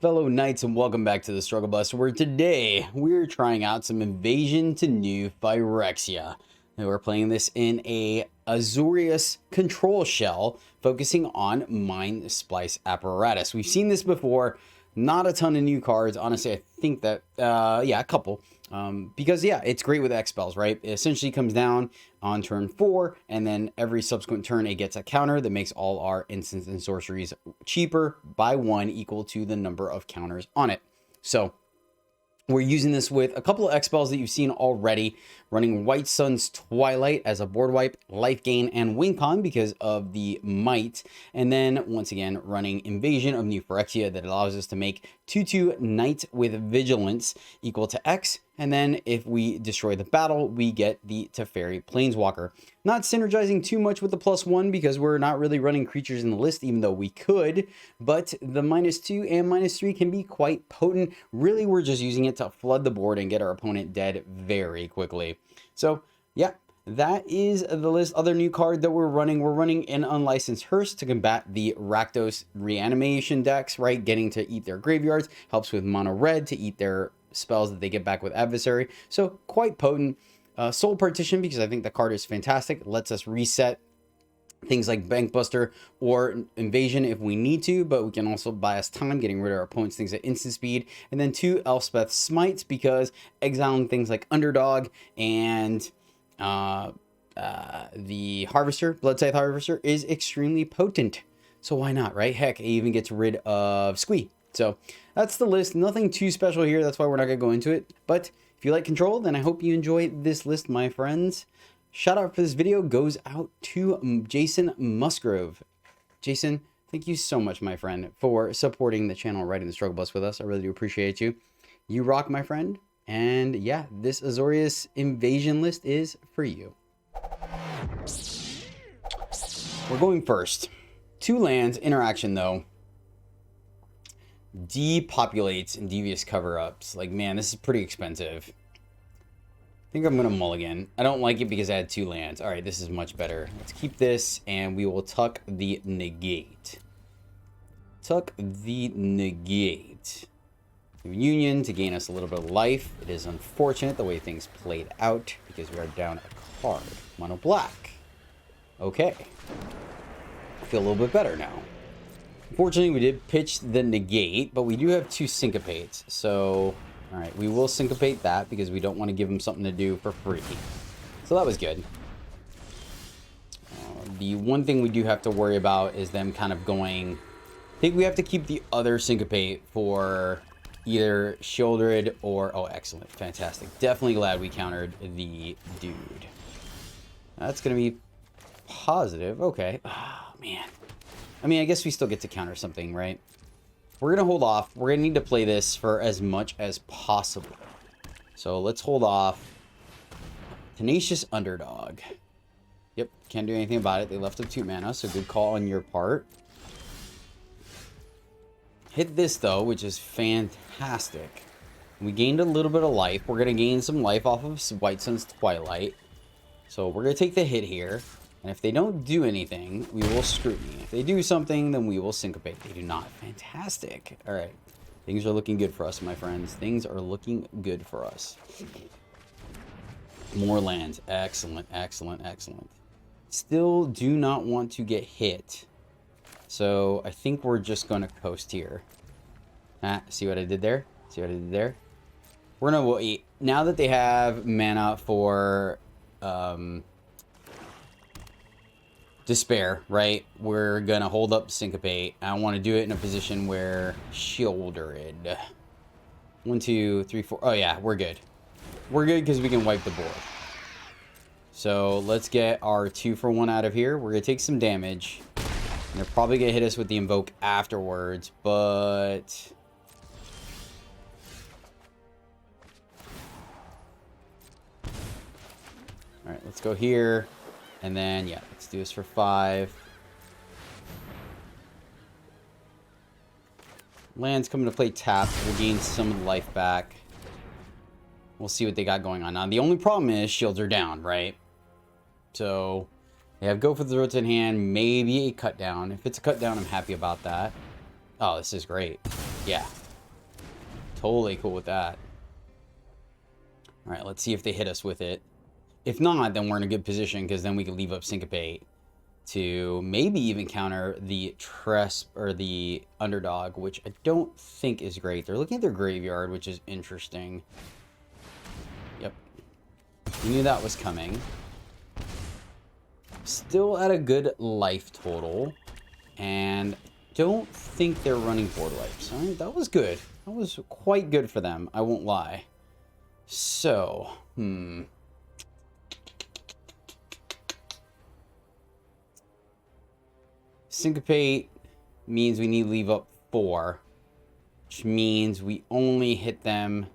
fellow knights, and welcome back to the Struggle Bus, where today we're trying out some Invasion to New Phyrexia. And we're playing this in a Azorius control shell, focusing on Mindsplice Apparatus. We've seen this before, not a ton of new cards. Honestly, I think that, yeah, a couple. Because, yeah, it's great with X-Spells, right? It essentially comes down on turn 4, and then every subsequent turn it gets a counter that makes all our instants and sorceries cheaper by 1, equal to the number of counters on it. So we're using this with a couple of X-Spells that you've seen already, running White Sun's Twilight as a board wipe, life gain, and win con because of the might. And then, once again, running Invasion of New Phyrexia that allows us to make 2/2 Knight with Vigilance equal to X. And then if we destroy the battle, we get the Teferi Planeswalker. Not synergizing too much with the +1 because we're not really running creatures in the list, even though we could. But the -2 and -3 can be quite potent. Really, we're just using it to flood the board and get our opponent dead very quickly. So, yeah, that is the list. Other new card that we're running an Unlicensed Hearse to combat the Rakdos reanimation decks, right? Getting to eat their graveyards helps with mono red to eat their spells that they get back with Adversary. So quite potent. Soul Partition, because I think the card is fantastic. It lets us reset things like Bankbuster or Invasion if we need to, but we can also buy us time getting rid of our opponent's things at instant speed. And then 2 Elspeth Smites, because exiling things like Underdog and the Harvester, Bloodscythe Harvester, is extremely potent. So why not, right? Heck, it even gets rid of Squee. So that's the list. Nothing too special here. That's why we're not going to go into it. But if you like Control, then I hope you enjoy this list, my friends. Shout out for this video goes out to Jason Musgrove. Jason, thank you so much, my friend, for supporting the channel, riding the Struggle Bus with us. I really do appreciate you. You rock, my friend. And yeah, this Azorius Invasion list is for you. We're going first. 2 lands, interaction though. Depopulates and Devious Cover-Ups. Like, man, this is pretty expensive. I think I'm going to mulligan. I don't like it because I had 2 lands. All right, this is much better. Let's keep this, and we will tuck the negate. Tuck the negate. Union to gain us a little bit of life. It is unfortunate the way things played out because we are down a card. Mono black. Okay. I feel a little bit better now. Unfortunately, we did pitch the negate, but we do have 2 syncopates. So, all right, we will syncopate that because we don't want to give them something to do for free. So that was good. The one thing we do have to worry about is them kind of going... I think we have to keep the other syncopate for either Shieldred or... Oh, excellent. Fantastic. Definitely glad we countered the dude. That's going to be positive. Okay. Oh, man. I mean, I guess we still get to counter something, right? We're going to hold off. We're going to need to play this for as much as possible. So let's hold off. Tenacious Underdog. Yep, can't do anything about it. They left up 2 mana, so good call on your part. Hit this, though, which is fantastic. We gained a little bit of life. We're going to gain some life off of White Sun's Twilight. So we're going to take the hit here. And if they don't do anything, we will scrutiny. If they do something, then we will syncopate. They do not. Fantastic. All right. Things are looking good for us, my friends. Things are looking good for us. More lands. Excellent, excellent, excellent. Still do not want to get hit. So I think we're just going to coast here. See what I did there? See what I did there? We're going to wait. Now that they have mana for... Despair, right? We're gonna hold up Syncopate. I want to do it in a position where Shieldred. 1, 2, 3, 4. Oh yeah, we're good. We're good because we can wipe the board. So let's get our 2 for 1 out of here. We're gonna take some damage. And they're probably gonna hit us with the Invoke afterwards, but... Alright, let's go here. And then, yeah, let's do this for 5. Land's coming to play tap. We'll gain some of the life back. We'll see what they got going on. Now, the only problem is shields are down, right? So, they have Go for the Throats in hand, maybe a cut down. If it's a cut down, I'm happy about that. Oh, this is great. Yeah. Totally cool with that. All right, let's see if they hit us with it. If not, then we're in a good position because then we can leave up Syncopate to maybe even counter the or the Underdog, which I don't think is great. They're looking at their graveyard, which is interesting. Yep. We knew that was coming. Still at a good life total. And don't think they're running board wipes. All right, that was good. That was quite good for them, I won't lie. So, Syncopate means we need to leave up 4, which means we only hit them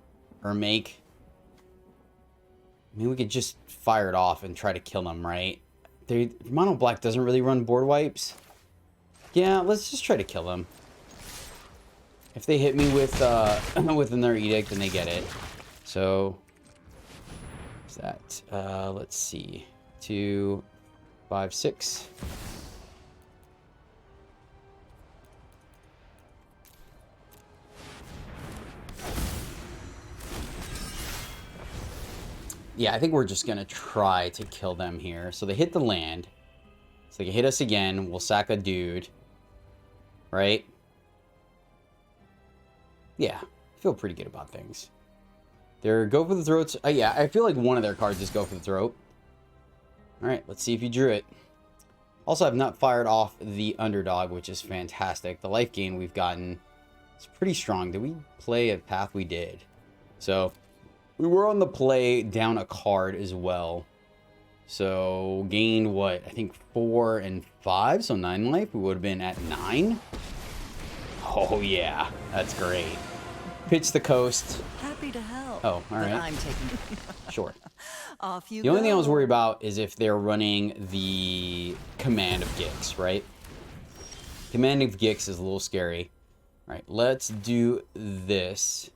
or make... I mean, we could just fire it off and try to kill them, right? Mono Black doesn't really run board wipes. Yeah, let's just try to kill them. If they hit me with within their edict, then they get it. So, what's that? Let's see. 2, 5, 6. Yeah, I think we're just gonna try to kill them here. So they hit the land. So they can hit us again. We'll sack a dude. Right? Yeah, I feel pretty good about things. They're go for the throats. Yeah, I feel like one of their cards is go for the throat. Alright, let's see if you drew it. Also, I've not fired off the Underdog, which is fantastic. The life gain we've gotten is pretty strong. Did we play a path? We did. So, we were on the play down a card as well. So, gained what? I think 4 and 5, so 9 life. We would have been at 9. Oh, yeah. That's great. Pitch the coast. Happy to help. Oh, all right. I'm taking Sure. Off you The only go. thing I was worried about is if they're running the Command of Gix, right? Command of Gix is a little scary. All right, let's do this.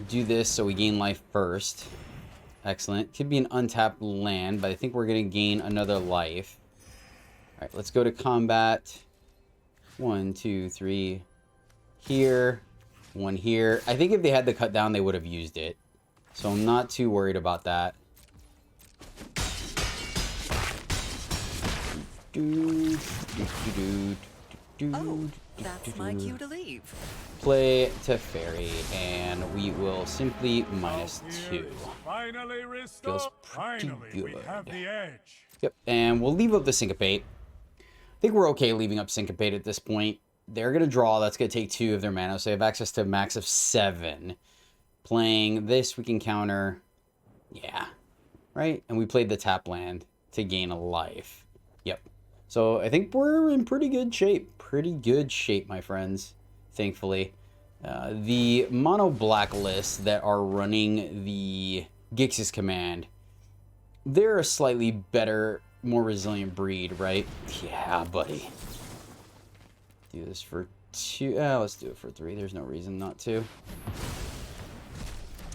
Do this so we gain life first. Excellent. Could be an untapped land, but I think we're going to gain another life. All right, let's go to combat. 1, 2, 3. Here. 1 here. I think if they had the cut down, they would have used it. So I'm not too worried about that. Oh, that's my cue to leave. Play to fairy, and we will simply -2. Finally restored. Feels pretty good. We have the edge. Yep, and we'll leave up the Syncopate. I think we're okay leaving up Syncopate at this point. They're going to draw. That's going to take 2 of their mana, so they have access to a max of 7. Playing this, we can counter. Yeah, right? And we played the tap land to gain a life. Yep. So I think we're in pretty good shape. Pretty good shape, my friends, thankfully. The mono black lists that are running the Gix's command, they're a slightly better, more resilient breed, right? Yeah, buddy. Do this for 2. Let's do it for 3. There's no reason not to.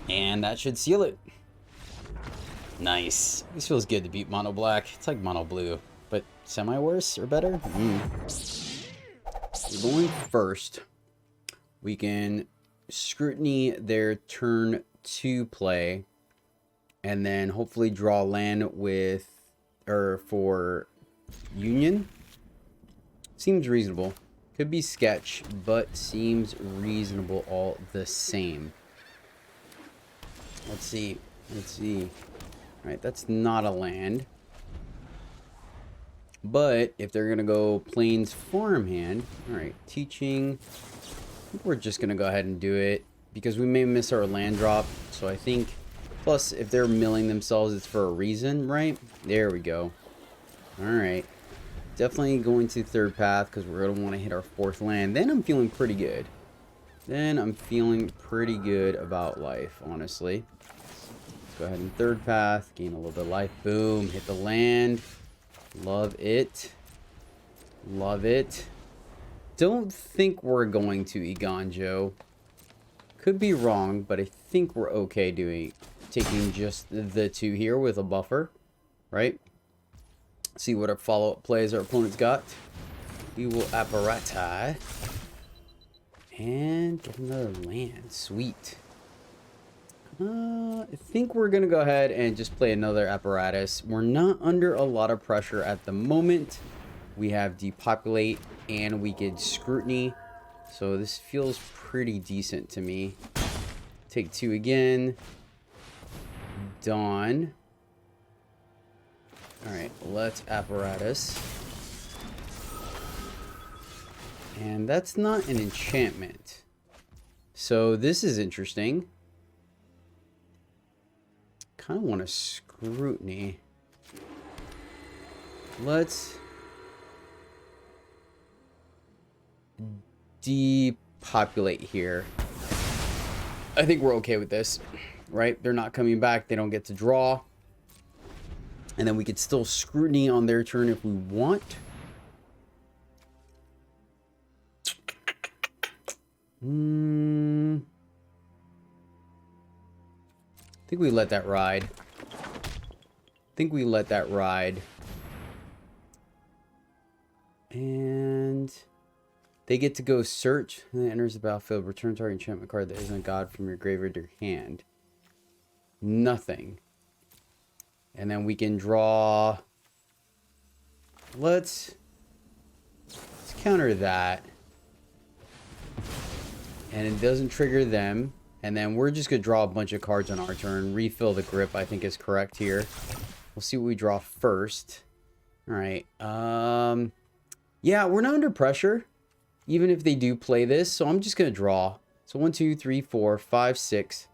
And that should seal it. Nice. This feels good to beat mono black. It's like mono blue, but semi-worse or better. We're going first. We can scrutiny their turn 2 play, and then hopefully draw land with, or for Union. Seems reasonable. Could be sketch, but seems reasonable all the same. Let's see. Let's see. All right, that's not a land. But if they're going to go Plains Farmhand, all right, teaching, I think we're just going to go ahead and do it because we may miss our land drop. So I think, plus if they're milling themselves, it's for a reason, right? There we go. All right. Definitely going to third path because we're going to want to hit our 4th land. Then I'm feeling pretty good. Then I'm feeling pretty good about life, honestly. Let's go ahead and third path, gain a little bit of life. Boom, hit the land. Love it. Love it. Don't think we're going to Iganjo. Could be wrong, but I think we're okay taking just the 2 here with a buffer, right? See what our follow-up plays our opponent's got. We will Apparatus. And get another land. Sweet. I think we're going to go ahead and just play another Apparatus. We're not under a lot of pressure at the moment. We have Depopulate and Wicked Scrutiny. So this feels pretty decent to me. Take 2 again. Dawn. Alright, let's Apparatus. And that's not an enchantment. So this is interesting. Kind of want a Scrutiny. Let's depopulate here. I think we're okay with this, right? They're not coming back. They don't get to draw. And then we could still Scrutiny on their turn if we want. I think we let that ride. And they get to go search. And it enters the battlefield. Return target enchantment card that isn't a god from your graveyard to your hand. Nothing. And then we can draw. Let's counter that. And it doesn't trigger them. And then we're just going to draw a bunch of cards on our turn. Refill the grip, I think, is correct here. We'll see what we draw first. All right. Yeah, we're not under pressure, even if they do play this. So I'm just going to draw. So 1, 2, 3, 4, 5, 6.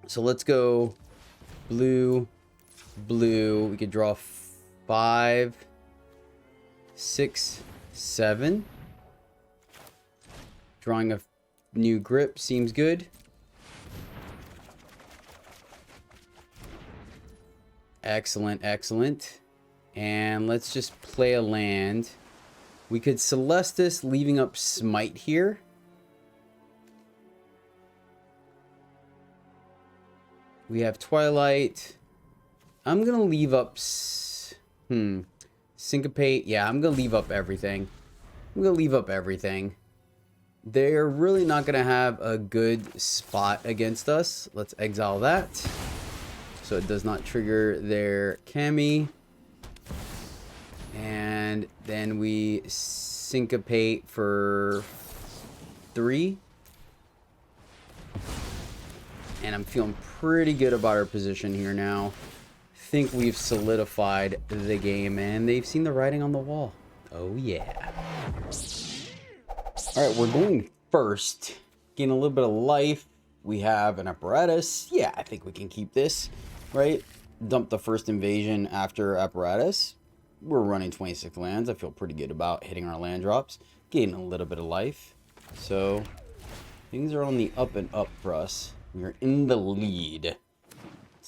So let's go blue, blue. We could draw 5, 6, 7. Drawing a new grip seems good. Excellent, excellent. And let's just play a land. We could Celestis, leaving up Smite here. We have Twilight. I'm going to leave up... Syncopate. Yeah, I'm going to leave up everything. They're really not going to have a good spot against us. Let's exile that. So it does not trigger their Kami. And then we Syncopate for 3. And I'm feeling pretty good about our position here now. Think we've solidified the game, and they've seen the writing on the wall. Oh, yeah. All right, we're going first. Gain a little bit of life. We have an Apparatus. Yeah, I think we can keep this, right? Dump the first invasion after Apparatus. We're running 26 lands. I feel pretty good about hitting our land drops. Gain a little bit of life. So things are on the up and up for us. We're in the lead. Let's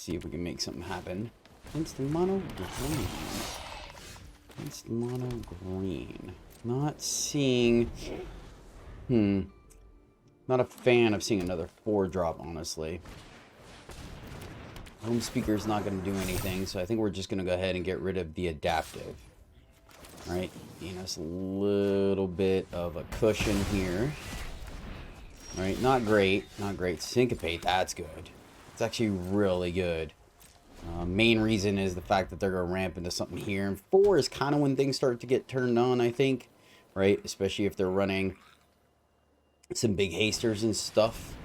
see if we can make something happen. Instant mono green. Instant mono green. Not seeing... Not a fan of seeing another 4-drop, honestly. Home speaker's not going to do anything, so I think we're just going to go ahead and get rid of the adaptive. Alright, gain us a little bit of a cushion here. Alright, not great. Not great. Syncopate, that's good. It's actually really good. Main reason is the fact that they're going to ramp into something here. And 4 is kind of when things start to get turned on, I think. Right? Especially if they're running some big hasters and stuff.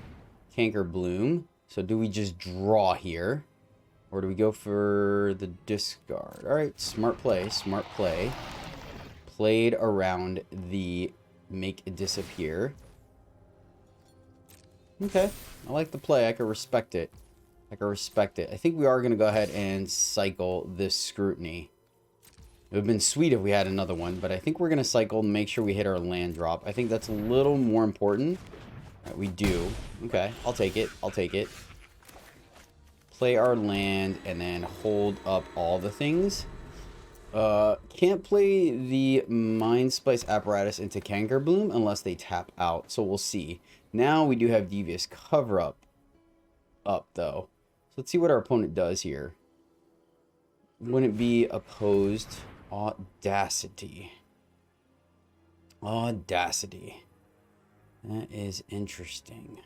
Canker Bloom. So do we just draw here? Or do we go for the discard? Alright, smart play. Smart play. Played around the make it disappear. Okay. I like the play. I can respect it. I think we are going to go ahead and cycle this Scrutiny. It would have been sweet if we had another one, but I think we're going to cycle and make sure we hit our land drop. I think that's a little more important. Right, we do. Okay, I'll take it. Play our land and then hold up all the things. Can't play the Mindsplice Apparatus into Canker Bloom unless they tap out, so we'll see. Now we do have Devious Cover Up though. So let's see what our opponent does here. Wouldn't be opposed. Audacity. Audacity. That is interesting.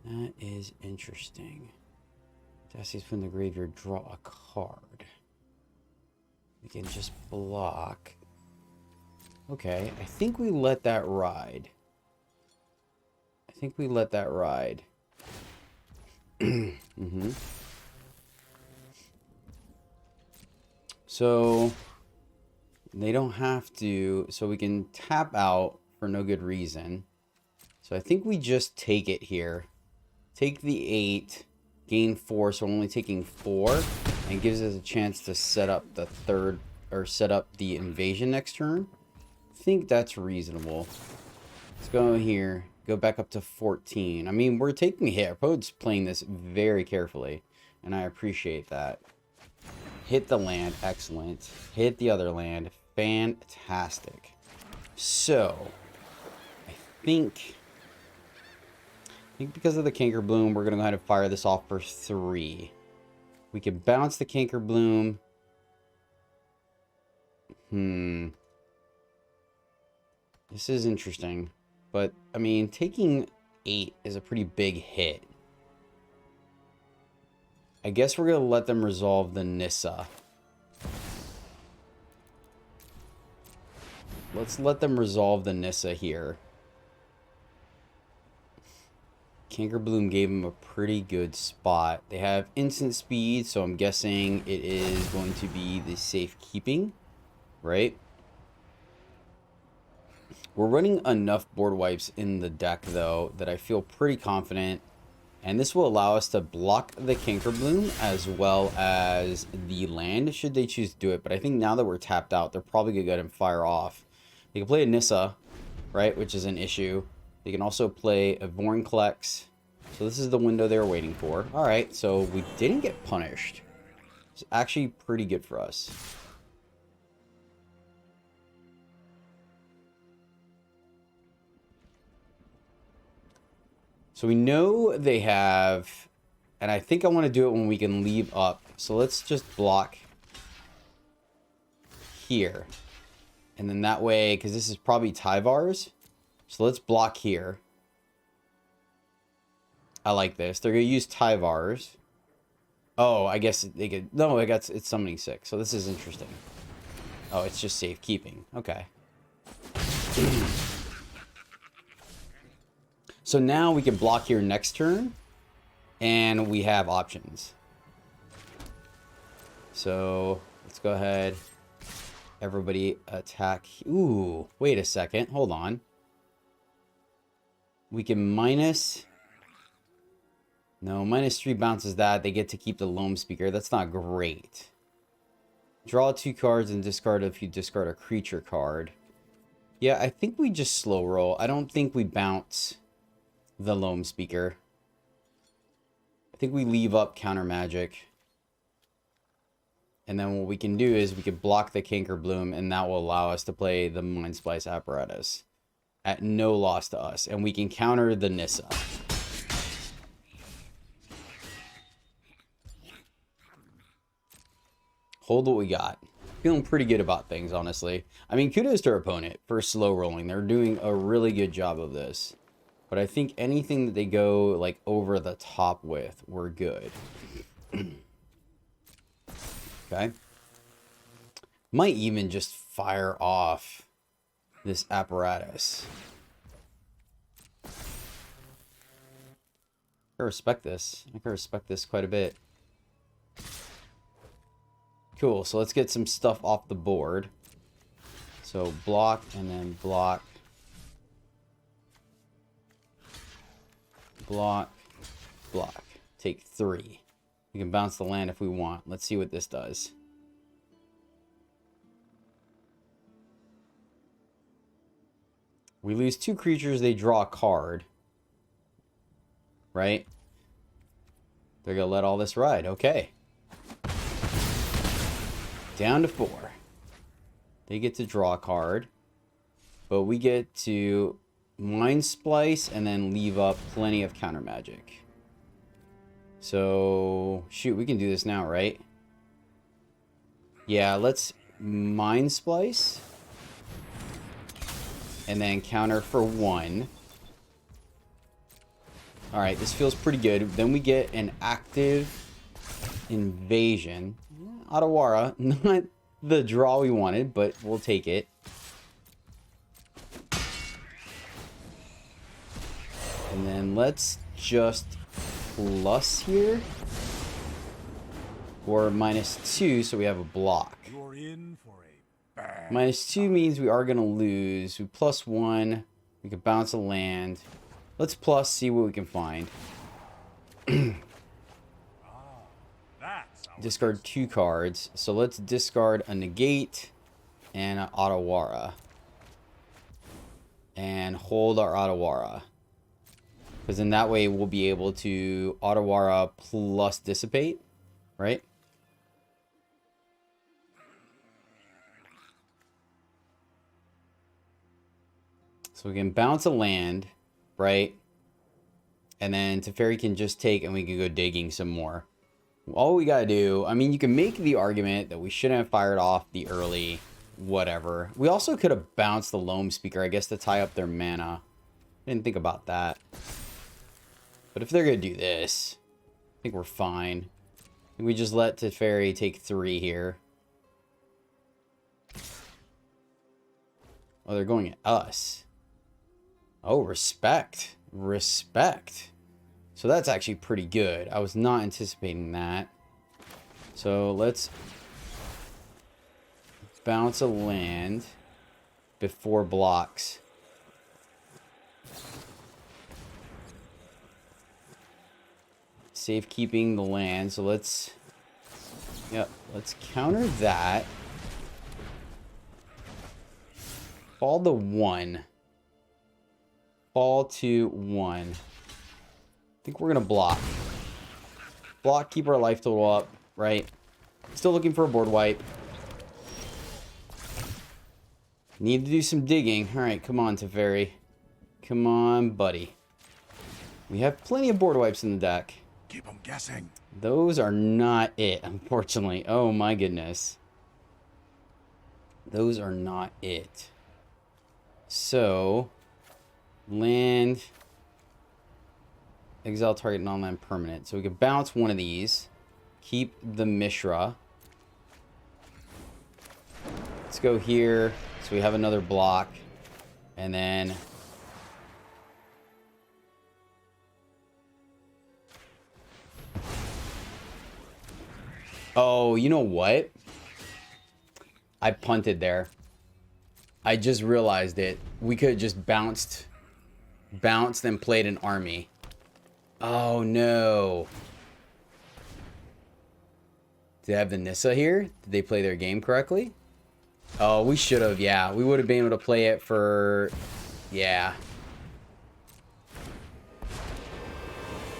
That is interesting. Audacity's put in the graveyard, draw a card. We can just block. Okay, I think we let that ride. I think we let that ride. So they don't have to, so we can tap out for no good reason. So I think we just take it here. Take the 8, gain 4, so we're only taking 4, and gives us a chance to set up the third, or set up the invasion next turn. I think that's reasonable. Let's go here, go back up to 14. I mean, we're taking a hit. Our opponent's playing this very carefully, and I appreciate that. Hit the land, excellent. Hit the other land, fantastic. So, I think because of the Canker Bloom, we're going to go ahead and fire this off for 3. We can bounce the Canker Bloom. This is interesting. But, I mean, taking 8 is a pretty big hit. I guess we're going to let them resolve the Nissa. Let's let them resolve the Nissa here. Canker Bloom gave him a pretty good spot. They have instant speed, so I'm guessing it is going to be the safekeeping, right? We're running enough board wipes in the deck, though, that I feel pretty confident. And this will allow us to block the Canker Bloom as well as the land, should they choose to do it. But I think now that we're tapped out, they're probably going to go ahead and fire off. They can play a Nissa, right, which is an issue. They can also play a Vorinclex. So this is the window they were waiting for. All right, so we didn't get punished. It's actually pretty good for us. So we know they have, and I think I want to do it when we can leave up. So let's just block here. And then that way, because this is probably Tyvar's. So let's block here. I like this. They're going to use Tyvar's. Oh, I guess they could, no, I guess it's summoning 6. So this is interesting. Oh, it's just safekeeping. Okay. So now we can block here next turn, and we have options. So let's go ahead. Everybody attack. Ooh, wait a second. Hold on. We can minus. No, -3 bounces that. They get to keep the Loam Speaker. That's not great. Draw 2 cards and discard if you discard a creature card. Yeah, I think we just slow roll. I don't think we bounce the Loam Speaker. I think we leave up Counter Magic. And then what we can do is we can block the Canker Bloom, and that will allow us to play the Mindsplice Apparatus at no loss to us. And we can counter the Nissa. Hold what we got. Feeling pretty good about things, honestly. I mean, kudos to our opponent for slow rolling. They're doing a really good job of this. But I think anything that they go, like, over the top with, we're good. Okay. Might even just fire off this Apparatus. I respect this. I can respect this quite a bit. Cool, so let's get some stuff off the board. So block and then block. Block, block. Take 3. We can bounce the land if we want. Let's see what this does. We lose 2 creatures, they draw a card. Right? They're going to let all this ride. Okay. Down to 4. They get to draw a card. But we get to Mindsplice and then leave up plenty of counter magic. So, shoot, we can do this now, right? Yeah, let's Mindsplice. and then counter for 1. Alright, this feels pretty good. Then we get an active invasion. Otawara, not the draw we wanted, but we'll take it. And then let's just plus here. Or -2, so we have a block. You're in for a bad. -2 means we are going to lose. We +1. We can bounce a land. Let's plus, see what we can find. That's how Discard 2 cards. So let's discard a negate and an Otawara. And hold our Otawara. Because in that way we'll be able to Otawara plus dissipate, right? So we can bounce a land, right? And then Teferi can just take and we can go digging some more. All we gotta do, I mean, you can make the argument that we shouldn't have fired off the early whatever. We also could have bounced the Loam Speaker, I guess, to tie up their mana. Didn't think about that. But if they're gonna do this, I think we're fine. I think we just let Teferi take 3 here. Oh, they're going at us. Oh, respect. Respect. So that's actually pretty good. I was not anticipating that. So let's bounce a land before blocks. Safekeeping the land. So let's counter that. Fall to 1. Fall to 1. I think we're gonna block. Block, keep our life total up, right? Still looking for a board wipe. Need to do some digging. Alright, come on, Teferi. Come on, buddy. We have plenty of board wipes in the deck. Keep them guessing. Those are not it, unfortunately. Oh my goodness. Those are not it. So, land, exile target non-land permanent. So we could bounce one of these. Keep the Mishra. Let's go here. So we have another block. And then... oh, you know what? I punted there. I just realized it. We could have just bounced and played an army. Oh no. Do they have the Nissa here? Did they play their game correctly? Oh, we should have, yeah. We would have been able to play it for... yeah.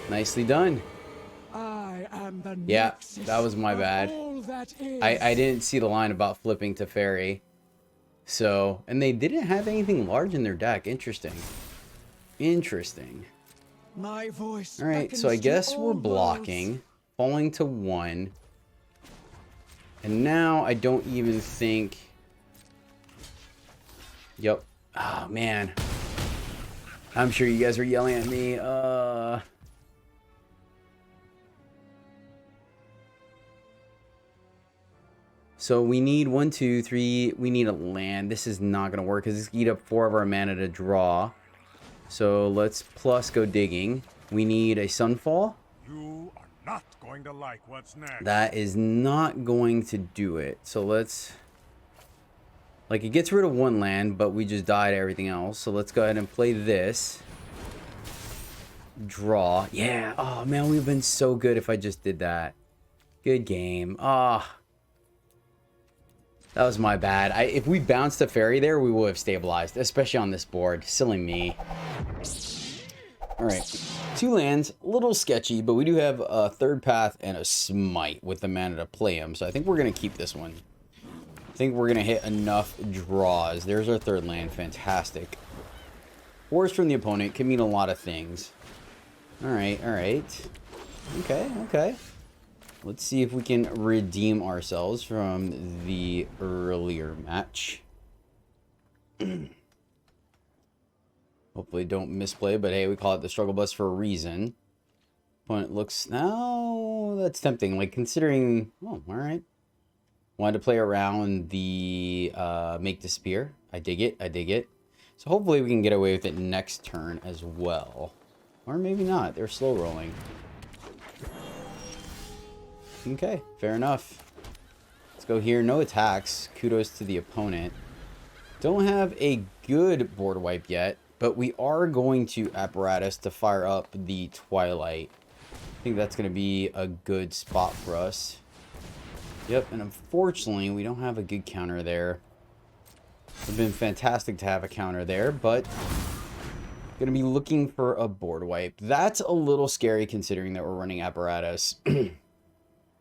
Nicely done. I am the Yeah, nexus that was my of bad. all that is. I didn't see the line about flipping Teferi. So, and they didn't have anything large in their deck. Interesting. Interesting. My voice. Alright, so I guess we're blocking. Falling to 1. And now I don't even think... yep. Oh, man. I'm sure you guys are yelling at me. So we need 1, 2, 3. We need a land. This is not going to work because it's eat up 4 of our mana to draw. So let's plus go digging. We need a Sunfall. You are not going to like what's next. That is not going to do it. So let's... like, it gets rid of 1 land, but we just died everything else. So let's go ahead and play this. Draw. Yeah. Oh, man, we've been so good if I just did that. Good game. Ah. That was my bad. If we bounced a fairy there, we would have stabilized, especially on this board. Silly me. Alright. 2 lands. A little sketchy, but we do have a Third Path and a Smite with the mana to play them. So I think we're going to keep this one. I think we're going to hit enough draws. There's our 3rd land. Fantastic. Force from the opponent can mean a lot of things. Alright, alright. Okay, okay. Let's see if we can redeem ourselves from the earlier match. Hopefully don't misplay, but hey, we call it the struggle bus for a reason. Opponent looks, now that's tempting. Like considering, oh, all right. Wanted to play around the make disappear. I dig it. I dig it. So hopefully we can get away with it next turn as well. Or maybe not. They're slow rolling. Okay, fair enough. Let's go here. No attacks. Kudos to the opponent. Don't have a good board wipe yet, but we are going to Apparatus to fire up the Twilight. I think that's going to be a good spot for us. Yep, and unfortunately, we don't have a good counter there. It would have been fantastic to have a counter there, but going to be looking for a board wipe. That's a little scary considering that we're running Apparatus.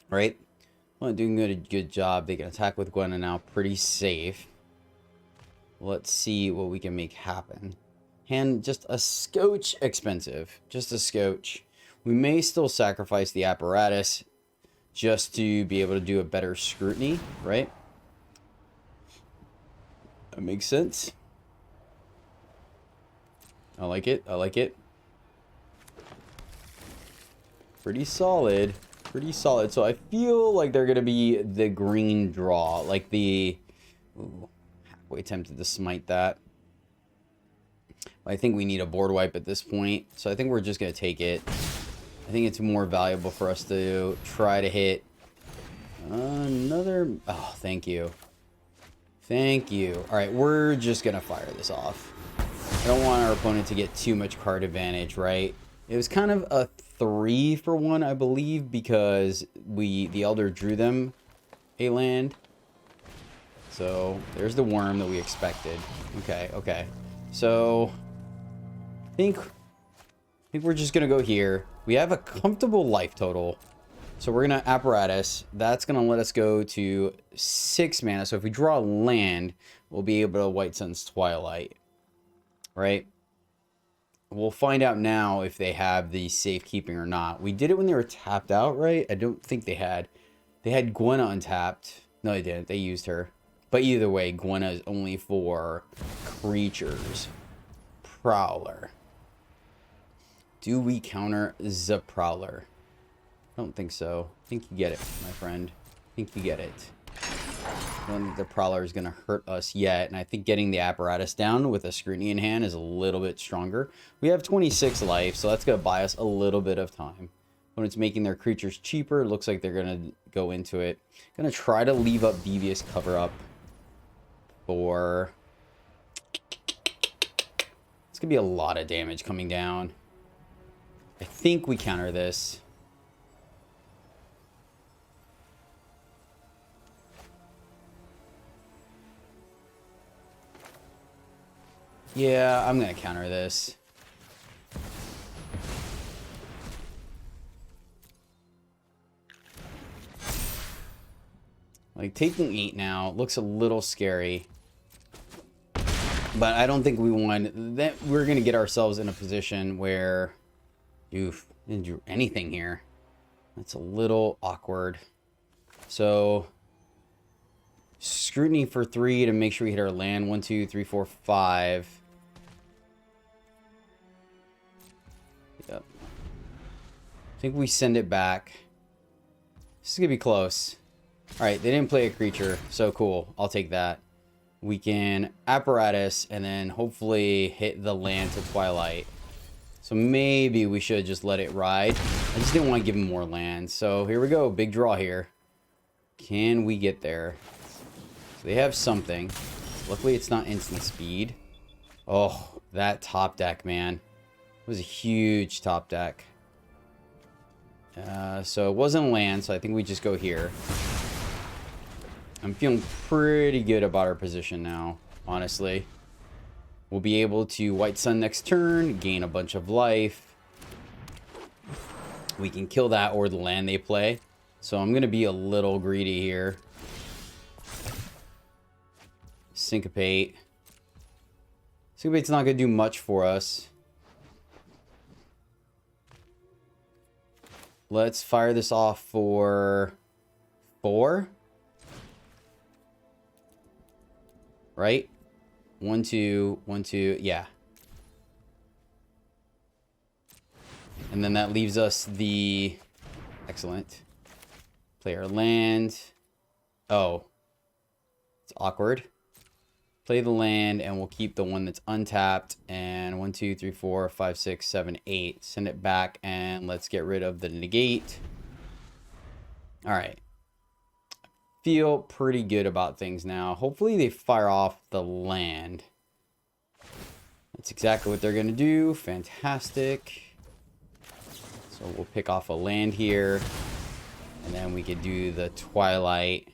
Right? Well, doing a good job. They can attack with Gwenna now pretty safe. Let's see what we can make happen. Hand just a scotch expensive. Just a scotch. We may still sacrifice the Apparatus just to be able to do a better scrutiny, right? That makes sense. I like it. I like it. Pretty solid. Pretty solid. So I feel like they're going to be the green draw. Like the... Ooh, halfway tempted to smite that. I think we need a board wipe at this point. So I think we're just going to take it. I think it's more valuable for us to try to hit another... Oh, thank you. Thank you. All right, we're just going to fire this off. I don't want our opponent to get too much card advantage, right? It was kind of a 3-for-1, I believe, because the Elder drew them a land. So there's the worm that we expected. Okay, okay. So I think we're just gonna go here. We have a comfortable life total. So we're gonna Apparatus. That's gonna let us go to 6 mana. So if we draw a land, we'll be able to White Sun's Twilight. Right? We'll find out now if they have the safekeeping or not. We did it when they were tapped out, right? I don't think they had. They had Gwenna untapped. No, they didn't. They used her. But either way, Gwenna is only for creatures. Prowler. Do we counter the Prowler? I don't think so. I think you get it, my friend. I think you get it. I don't think the Prowler is going to hurt us yet. And I think getting the Apparatus down with a scrutiny in hand is a little bit stronger. We have 26 life, so that's going to buy us a little bit of time. When it's making their creatures cheaper, it looks like they're going to go into it. Going to try to leave up Devious Cover Up for... It's going to be a lot of damage coming down. I think we counter this. Yeah, I'm going to counter this. Like, taking 8 now looks a little scary. But I don't think we want... that. We're going to get ourselves in a position where... Oof, didn't do anything here. That's a little awkward. So... Scrutiny for 3 to make sure we hit our land. 1, 2, 3, 4, 5. Yep. I think we send it back. This is going to be close. Alright, they didn't play a creature. So cool. I'll take that. We can Apparatus and then hopefully hit the land to Twilight. So maybe we should just let it ride. I just didn't want to give him more land. So here we go. Big draw here. Can we get there? So they have something. Luckily, it's not instant speed. Oh, that top deck, man. It was a huge top deck. So it wasn't land, so I think we just go here. I'm feeling pretty good about our position now, honestly. We'll be able to White Sun next turn, gain a bunch of life. We can kill that or the land they play. So I'm going to be a little greedy here. Syncopate. Syncopate's not going to do much for us. Let's fire this off for 4. Right? 1, 2, 1, 2. Yeah. And then that leaves us the... Excellent. Play our land. Oh. It's awkward. Play the land, and we'll keep the one that's untapped. And 1, 2, 3, 4, 5, 6, 7, 8. Send it back, and let's get rid of the negate. All right. Feel pretty good about things now. Hopefully they fire off the land. That's exactly what they're going to do. Fantastic. So we'll pick off a land here. And then we could do the Twilight.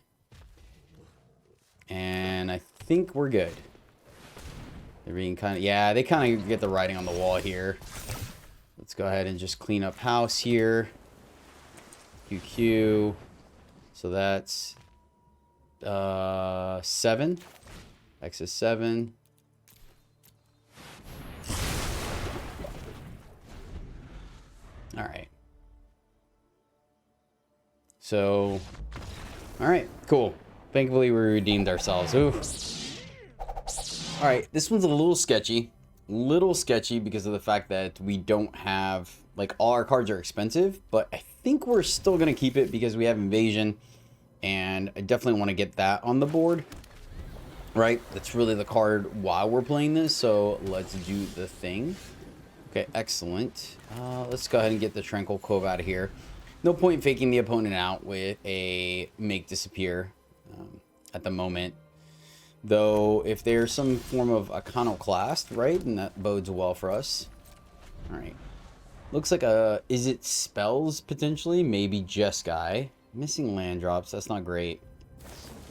And I think we're good. They're being kind of... Yeah, they kind of get the writing on the wall here. Let's go ahead and just clean up house here. QQ. So that's... 7. X is 7. All right. So, all right, cool. Thankfully, we redeemed ourselves. Ooh. All right, this one's a little sketchy. Because of the fact that we don't have, like, all our cards are expensive, but I think we're still going to keep it because we have Invasion, and I definitely want to get that on the board, right? That's really the card while we're playing this, so let's do the thing. Okay, excellent. Let's go ahead and get the Tranquil Cove out of here. No point faking the opponent out with a make disappear at the moment. Though, if there's some form of Iconoclast, right, and that bodes well for us. All right. Looks like a Izzet spells, potentially. Maybe Jeskai. Missing land drops. That's not great.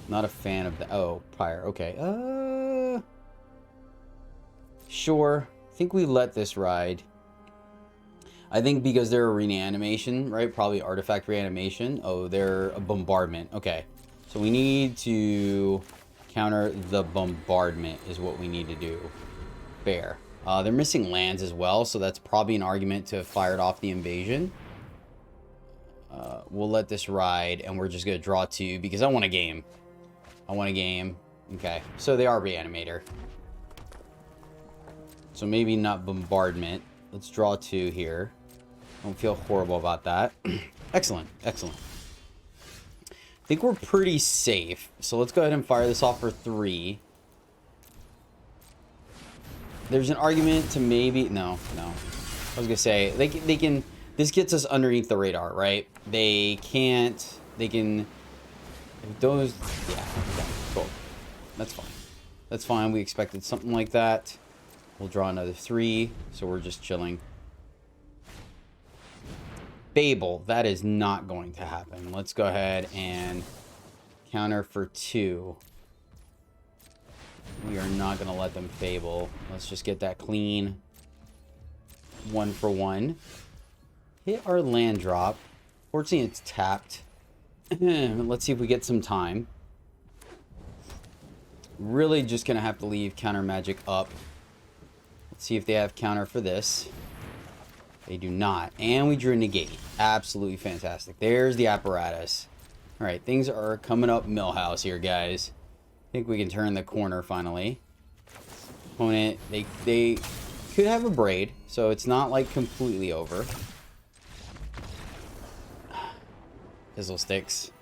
Not a fan of that. Oh, Pyre. Okay. Sure. I think we let this ride. I think because they're a reanimation, right? Probably artifact reanimation. Oh, they're a bombardment. Okay. So we need to counter the bombardment is what we need to do. Fair. They're missing lands as well, so that's probably an argument to have fired off the invasion. We'll let this ride, and we're just going to draw 2 because I want a game. Okay. So they are reanimator. So maybe not bombardment. Let's draw 2 here. Don't feel horrible about that. Excellent. Excellent. I think we're pretty safe. So let's go ahead and fire this off for 3. There's an argument to maybe... No. I was going to say, they can... This gets us underneath the radar, right? They can... Those... Yeah. Cool. That's fine. We expected something like that. We'll draw another 3, so we're just chilling. Babel, that is not going to happen. Let's go ahead and counter for 2. We are not going to let them Fable. Let's just get that clean. 1 for 1. Hit our land drop. Fortunately, it's tapped. Let's see if we get some time. Really just going to have to leave counter magic up. Let's see if they have counter for this. They do not. And we drew negate. Absolutely fantastic. There's the apparatus. All right, things are coming up Millhouse here, guys. I think we can turn the corner finally. Opponent, they could have a braid, so it's not like completely over. Fizzle sticks.